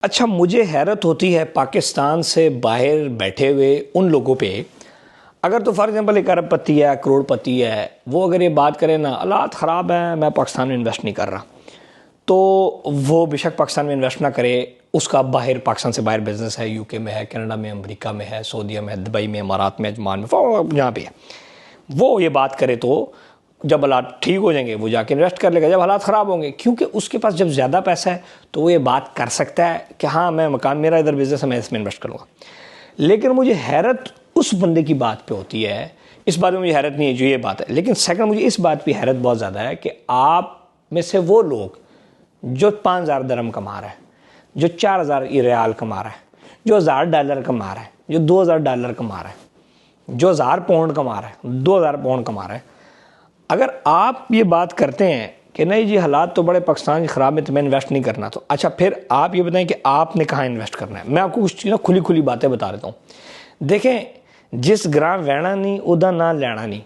अच्छा, मुझे हैरत होती है पाकिस्तान से बाहर बैठे हुए उन लोगों पे। अगर तो फॉर एग्जांपल एक अरबपति है, करोड़पति है, वो अगर ये बात करे ना हालात ख़राब हैं, मैं पाकिस्तान में इन्वेस्ट नहीं कर रहा, तो वो बेशक पाकिस्तान में इन्वेस्ट ना करे। उसका बाहर, पाकिस्तान से बाहर बिजनेस है, यूके में है, कनाडा में, अमेरिका में है, सऊदीया में है, दुबई में, इमारात में, अजमान में, जहाँ पे है, वो ये बात करे तो जब हालात ठीक हो जाएंगे वो जाके इन्वेस्ट कर लेगा, जब हालात ख़राब होंगे, क्योंकि उसके पास जब ज़्यादा पैसा है तो वो ये बात कर सकता है कि हाँ, मैं मकान, मेरा इधर बिजनेस है, मैं इसमें इन्वेस्ट करूँगा। लेकिन मुझे हैरत उस बंदे की बात पे होती है, इस बात में मुझे हैरत नहीं है जो ये बात है, लेकिन सेकंड मुझे इस बात पे हैरत बहुत ज़्यादा है कि आप में से वो लोग जो 5,000 दरम कमा रहा है, जो 4,000 रियाल कमा रहा है, जो $1,000 कमा रहा है, जो $2,000 कमा रहा है, जो 1,000 पाउंड कमा रहा है, 2,000 पाउंड कमा रहा है, अगर आप ये बात करते हैं कि नहीं जी हालात तो बड़े पाकिस्तान के ख़राब में, तो मैं इन्वेस्ट नहीं करना, तो अच्छा फिर आप ये बताएं कि आपने कहाँ इन्वेस्ट करना है। मैं आपको कुछ खुली खुली बातें बता देता हूँ। देखें, जिस ग्रां वहना नहीं उदा ना लेना नहीं।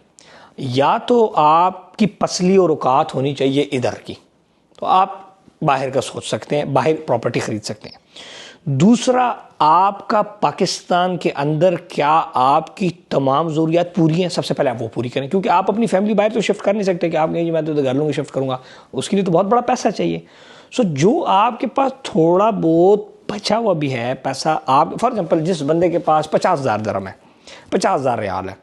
या तो आपकी पसली और औकात होनी चाहिए इधर की, तो आप बाहर का सोच सकते हैं, बाहर प्रॉपर्टी ख़रीद सकते हैं। दूसरा, आपका पाकिस्तान के अंदर क्या आपकी तमाम ज़रूरियात पूरी हैं, सबसे पहले आप वो पूरी करें, क्योंकि आप अपनी फैमिली बाहर तो शिफ्ट कर नहीं सकते कि आप कहें मैं तो घर लूँगा, शिफ्ट करूँगा, उसके लिए तो बहुत बड़ा पैसा चाहिए। सो जो आपके पास थोड़ा बहुत बचा हुआ भी है पैसा, आप फॉर एग्जाम्पल जिस बंदे के पास 50,000 दरम है, 50,000 रियाल है,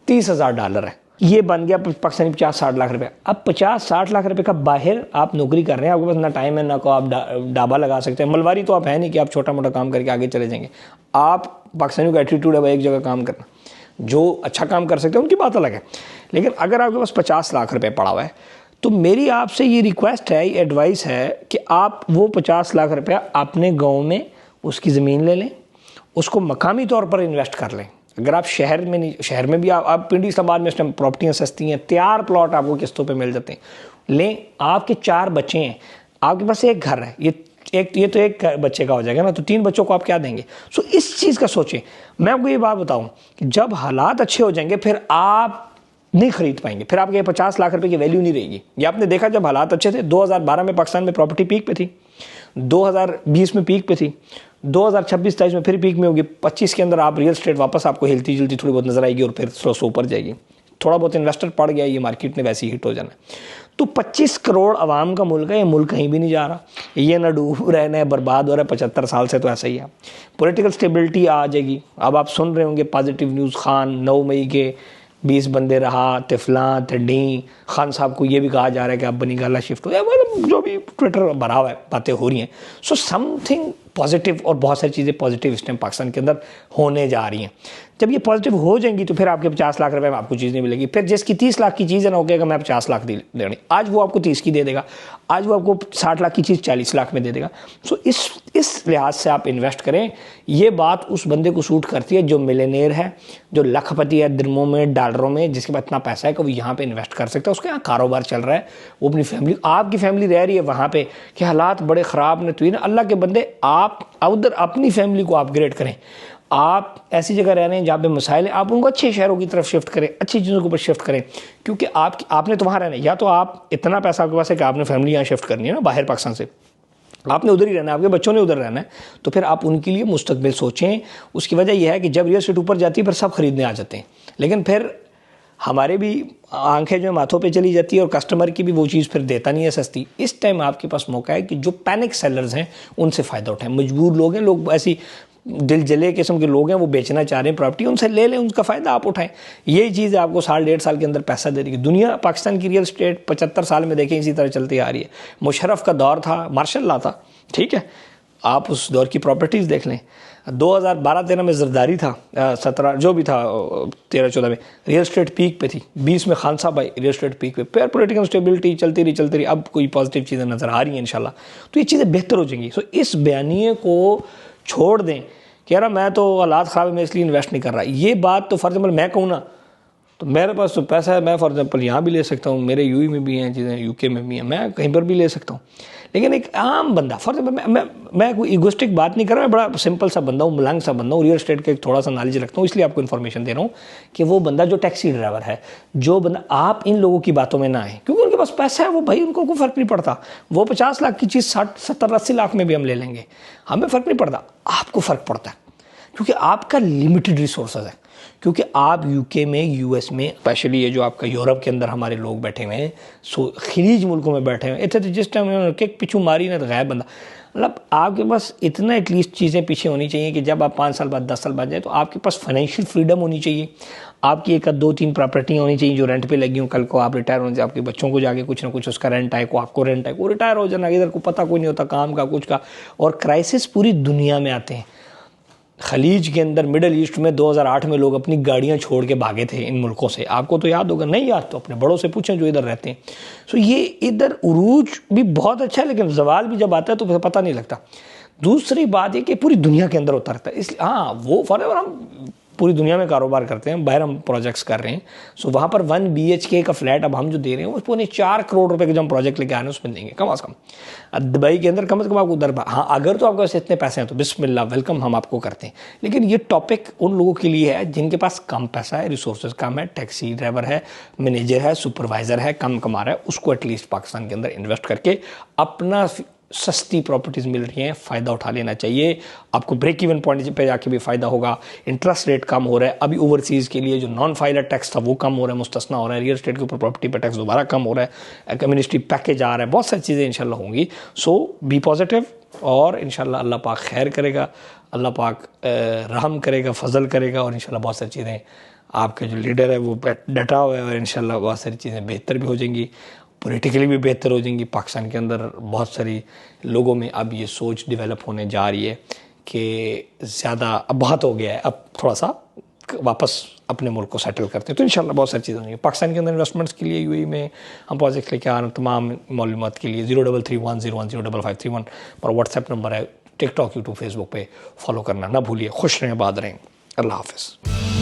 $30,000 है, ये बन गया पाकिस्तानी 50-60 लाख रुपए। अब 50-60 लाख रुपए का बाहर आप नौकरी कर रहे हैं, आपके पास ना टाइम है ना को आप डाबा लगा सकते हैं। मलवारी तो आप है नहीं कि आप छोटा मोटा काम करके आगे चले जाएंगे। आप पाकिस्तानियों का एटीट्यूड है एक जगह काम करना, जो अच्छा काम कर सकते हैं उनकी बात अलग है। लेकिन अगर आपके पास 50 लाख रुपये पड़ा हुआ है, तो मेरी आपसे ये रिक्वेस्ट है, ये एडवाइस है कि आप वो 50 लाख रुपया अपने गाँव में उसकी ज़मीन ले लें, उसको मकामी तौर पर इन्वेस्ट कर लें। अगर आप शहर में नहीं, शहर में भी आप पिंडी इस्लामाबाद में इस टाइम प्रॉपर्टियाँ सस्ती हैं, तैयार प्लॉट आपको किस्तों पे मिल जाते हैं। लें, आपके 4 बच्चे हैं, आपके पास एक घर है, ये तो एक बच्चे का हो जाएगा ना, तो 3 बच्चों को आप क्या देंगे। सो इस चीज़ का सोचें। मैं आपको ये बात बताऊं कि जब हालात अच्छे हो जाएंगे फिर आप नहीं खरीद पाएंगे, फिर आपके 50 लाख रुपए की वैल्यू नहीं रहेगी। ये आपने देखा जब हालात अच्छे थे, 2012 में पाकिस्तान में प्रॉपर्टी पीक पे थी, 2020 में पीक पे थी, 2026-27 में फिर पीक में होगी, 25 के अंदर आप रियल स्टेट वापस आपको हिलती जुलती थोड़ी बहुत नजर आएगी और फिर स्लो ऊपर जाएगी। थोड़ा बहुत इन्वेस्टर पड़ गया, ये मार्केट ने वैसे ही हिट हो जाना। तो 25 करोड़ आवाम का मुल्क है, ये मुल्क कहीं भी नहीं जा रहा, ये ना डूब रहा है ना बर्बाद हो रहा है। 75 साल से तो ऐसा ही है। पॉलिटिकल स्टेबिलिटी आ जाएगी। अब आप सुन रहे होंगे पॉजिटिव न्यूज़, खान 9 मई के 20 बंदे रहा, तिफला तडी, खान साहब को ये भी कहा जा रहा है कि अब बनी गाला शिफ्ट हो जाए, मतलब जो भी ट्विटर भरा हुआ है, बातें हो रही हैं। सो समथिंग पॉजिटिव, और बहुत सारी चीज़ें पॉजिटिव इस टाइम पाकिस्तान के अंदर होने जा रही हैं। जब ये पॉजिटिव हो जाएंगी तो फिर आपके 50 लाख रुपए में आपको चीज़ नहीं मिलेगी। फिर जिसकी 30 लाख की चीज़ है ना, हो गया मैं 50 लाख देनी, आज वो आपको 30 की दे देगा, आज वो आपको 60 लाख की चीज़ 40 लाख में दे देगा। सो इस लिहाज से आप इन्वेस्ट करें। ये बात उस बंदे को सूट करती है जो मिलियनेयर है, जो लखपति है दिरहमों में, डॉलरों में, जिसके पास इतना पैसा है कि वो यहाँ पे इन्वेस्ट कर सकता है, उसके यहाँ कारोबार चल रहा है, वो अपनी फैमिली, आपकी फैमिली रह रही है वहाँ पे कि हालात बड़े ख़राब ने, तो ये ना अल्लाह के बंदे आप उधर अपनी फैमिली को अपग्रेड करें। आप ऐसी जगह रह रहे हैं जहाँ पे मसाइल है, आप उनको अच्छे शहरों की तरफ शिफ्ट करें, अच्छी चीज़ों के ऊपर शिफ्ट करें, क्योंकि आपने तो वहाँ रहना है। या तो आप इतना पैसा आपके पास है कि आपने फैमिली यहाँ शिफ्ट करनी है ना बाहर पाकिस्तान से, आपने उधर ही रहना है, आपके बच्चों ने उधर रहना है, तो फिर आप उनके लिए मुस्तकबिल सोचें। उसकी वजह यह है कि जब रियल एस्टेट ऊपर जाती है फिर सब खरीदने आ जाते हैं, लेकिन फिर हमारे भी आंखें जो माथों पे चली जाती है और कस्टमर की भी वो चीज़ फिर देता नहीं है सस्ती। इस टाइम आपके पास मौका है कि जो पैनिक सेलर्स हैं उनसे फ़ायदा उठाएं। मजबूर लोग हैं, लोग ऐसी दिल जले किस्म के लोग हैं, वो बेचना चाह रहे हैं प्रॉपर्टी, उनसे ले लें, उनका फ़ायदा आप उठाएं। यही चीज़ आपको 1.5 साल के अंदर पैसा दे देगी। दुनिया पाकिस्तान की रियल स्टेट 75 साल में देखें इसी तरह चलती आ रही है। मुशर्रफ का दौर था, मार्शल लॉ था, ठीक है, आप उस दौर की प्रॉपर्टीज़ देख लें। 2012-13 में जरदारी था, 17 जो भी था, 13-14 में रियल स्टेट पीक पे थी, 20 में खान साहब आए रियल स्टेट पीक पे, फिर पॉलिटिकल स्टेबिलिटी चलती रही। अब कोई पॉजिटिव चीज़ें नज़र आ रही हैं इंशाल्लाह, तो ये चीज़ें बेहतर हो जाएंगी। सो इस बयानिए को छोड़ दें कि यार मैं तो हालात ख़राब है मैं इसलिए इन्वेस्ट नहीं कर रहा। ये बात तो फॉर एग्जाम्पल मैं कहूँ ना, तो मेरे पास तो पैसा है, मैं फॉर एग्जांपल यहाँ भी ले सकता हूँ, मेरे यूएई में भी हैं चीज़ें, यूके में भी हैं, मैं कहीं पर भी ले सकता हूँ। लेकिन एक आम बंदा फॉर एग्जाम्पल, मैं कोई इगोस्टिक बात नहीं कर रहा, मैं बड़ा सिंपल सा बंदा हूँ, मलंग सा बंदा हूँ, रियल एस्टेट का एक थोड़ा सा नॉलेज रखता हूँ, इसलिए आपको इन्फॉर्मेशन दे रहा हूँ कि वो बंदा जो टैक्सी ड्राइवर है, जो बंदा, आप इन लोगों की बातों में ना आए, क्योंकि उनके पास पैसा है, वो भाई उनको कोई फ़र्क नहीं पड़ता। वो 50 लाख की चीज़ 60, 70, 80 लाख में भी हम ले लेंगे, हमें फ़र्क नहीं पड़ता। आपको फ़र्क पड़ता है क्योंकि आपका लिमिटेड रिसोर्सेज है, क्योंकि आप यूके में, यूएस में, स्पेशली ये जो आपका यूरोप के अंदर हमारे लोग बैठे हुए हैं, खलीज मुल्कों में बैठे हुए हैं, इतने जिस टाइम उन्होंने केक पिछू मारी ना तो गायब बंदा। मतलब आपके पास इतना एटलीस्ट चीज़ें पीछे होनी चाहिए कि जब आप 5 साल बाद 10 साल बाद जाए तो आपके पास फाइनेंशियल फ्रीडम होनी चाहिए। आपकी एक 2-3 प्रॉपर्टियाँ होनी चाहिए जो रेंट पे लगी हों, कल को आप रिटायर होने से आपके बच्चों को जाके कुछ ना कुछ उसका रेंट आए, को आपको रेंट आए, वो रिटायर हो जाना, इधर को पता कोई नहीं होता काम का कुछ का। और क्राइसिस पूरी दुनिया में आते हैं। खलीज के अंदर, मिडल ईस्ट में 2008 में लोग अपनी गाड़ियां छोड़ के भागे थे इन मुल्कों से, आपको तो याद होगा, नहीं याद तो अपने बड़ों से पूछें जो इधर रहते हैं। सो ये इधर उरूज भी बहुत अच्छा है, लेकिन जवाल भी जब आता है तो पता नहीं लगता। दूसरी बात है कि पूरी दुनिया के अंदर उतरता है, इसलिए हाँ वो फॉरएवर हम पूरी दुनिया में कारोबार करते हैं, बाहर हम प्रोजेक्ट्स कर रहे हैं। सो वहाँ पर 1 BHK का फ्लैट अब हम जो दे रहे हैं उसको 4 करोड़ रुपए के जो हम प्रोजेक्ट लेके आ रहे हैं उसमें देंगे कम से कम। दुबई के अंदर कम से कम आपको हाँ अगर तो आपके पास इतने पैसे हैं तो बिस्मिल्लाह वेलकम, हम आपको करते हैं। लेकिन ये टॉपिक उन लोगों के लिए है जिनके पास कम पैसा है, रिसोर्सेज कम है, टैक्सी ड्राइवर है, मैनेजर है, सुपरवाइज़र है, कम कमा रहा है, उसको एटलीस्ट पाकिस्तान के अंदर इन्वेस्ट करके अपना सस्ती प्रॉपर्टीज़ मिल रही हैं, फ़ायदा उठा लेना चाहिए। आपको ब्रेक इवन पॉइंट पे जाके भी फ़ायदा होगा। इंटरेस्ट रेट कम हो रहा है, अभी ओवरसीज़ के लिए जो नॉन फाइलर टैक्स था वो कम हो रहा है, मुस्तस्ना हो रहा है, रियल एस्टेट के ऊपर प्रॉपर्टी पर टैक्स दोबारा कम हो रहा है, कम्युनिटी पैकेज आ रहा है, बहुत सारी चीज़ें इंशाल्लाह होंगी। सो बी पॉजिटिव और इंशाल्लाह अल्लाह पाक खैर करेगा, अल्लाह पाक रहम करेगा, फजल करेगा और इंशाल्लाह बहुत सारी चीज़ें, आपके जो लीडर है वो डटा हुआ है और इंशाल्लाह बहुत सारी चीज़ें बेहतर भी हो जाएंगी, पॉलिटिकली भी बेहतर हो जाएंगी। पाकिस्तान के अंदर बहुत सारी लोगों में अब ये सोच डेवलप होने जा रही है कि ज़्यादा अब बहुत हो गया है, अब थोड़ा सा वापस अपने मुल्क को सेटल करते हैं, तो इंशाल्लाह बहुत सारी चीज़ें होंगी। पाकिस्तान के अंदर इन्वेस्टमेंट्स के लिए यूएई में हम प्रोजेक्ट लेके आ रहे हैं। तमाम मालूमात के लिए 0331010531 और व्हाट्सएप नंबर है। टिकटॉक, यूट्यूब, फेसबुक पे फॉलो करना ना भूलिए। खुश रहें, आबाद रहें। अल्लाह हाफ़िज़।